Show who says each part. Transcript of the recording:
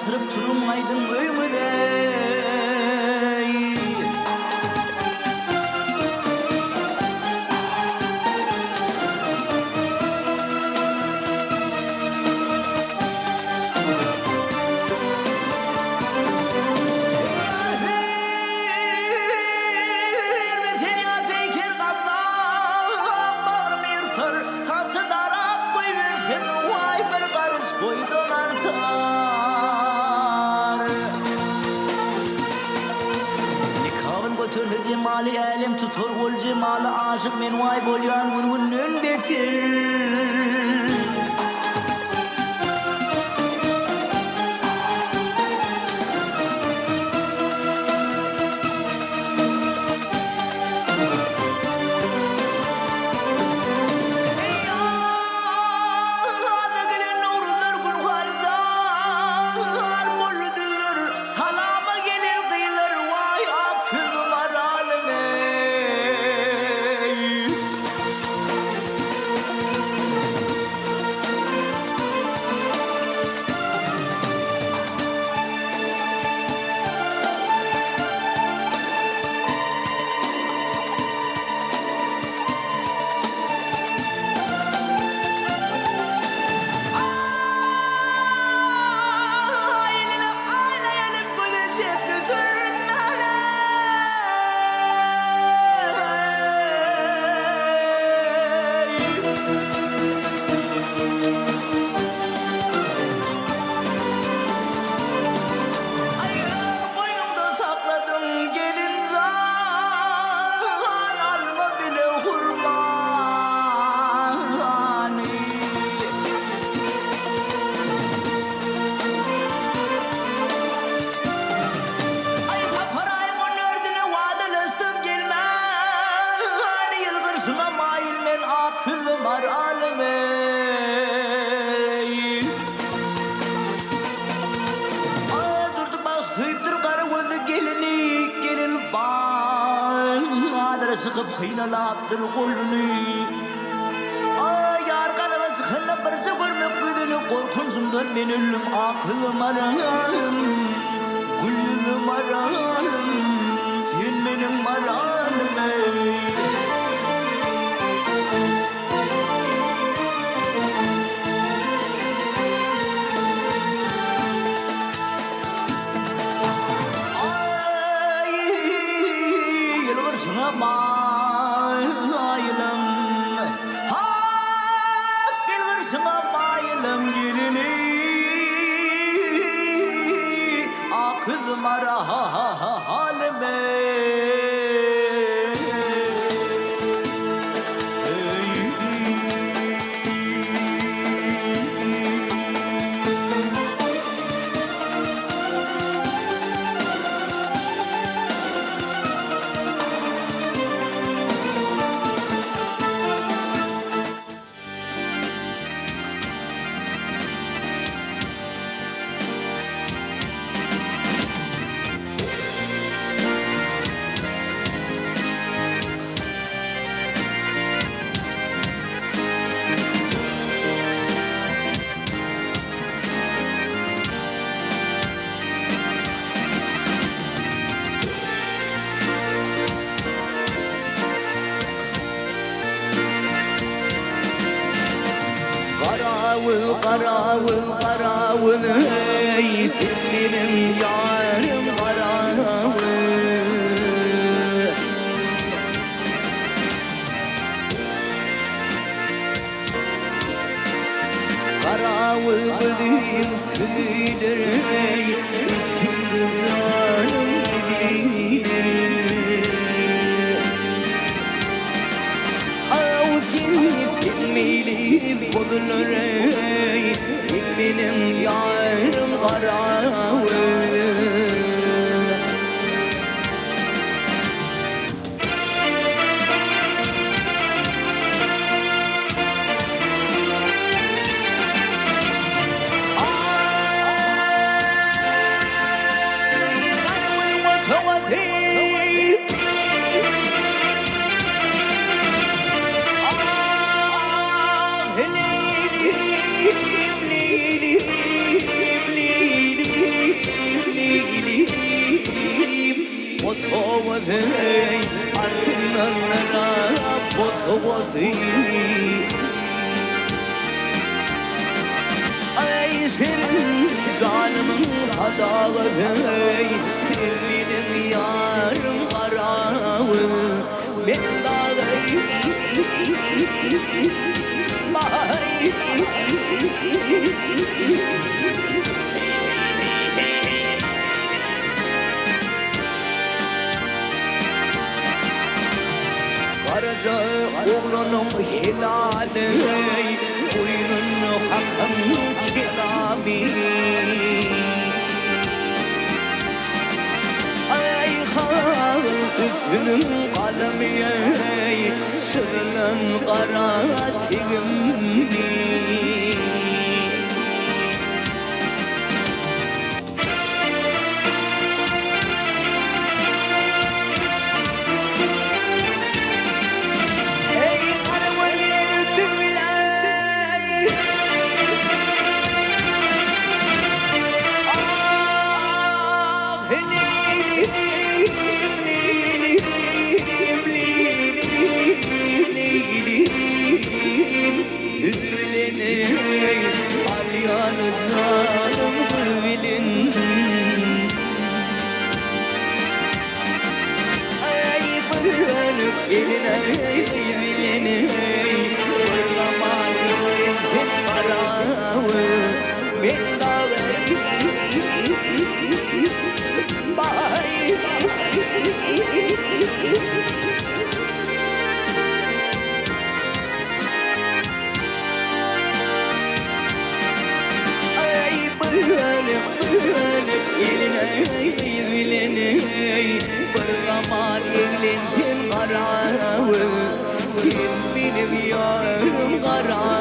Speaker 1: sırıp durmaydın ömürey. Cemali elim tutur ol cemali aşık men vay bolyan vurgunun betir. Sıkıp kıynalaptır kolunu. Ay arkada sıkınla birisi görmek güdünü korkunsumdan men ölüm aklım aralım. Gülüm aralım. Sen benim aralım ey. Ay yılgır şuna bak. Mara halime. Karavul ey benim yarım karavul. Karavul bildiğin söyler ey üstünde zalim gidilir. Ağzın filmili bulunur ey benim yarım karavul. Leyli Amanlara bozu bozu Ay senin zalimin hadaları Sevgilim yarım karağı Ben dağayım Bay Karaca oğlunun hilali Boynunu hakkın kirami Ay kal üzgünüm kalemi Sırlan kara tigimdi Zaman evlendim karağı Kim benim yarım karağı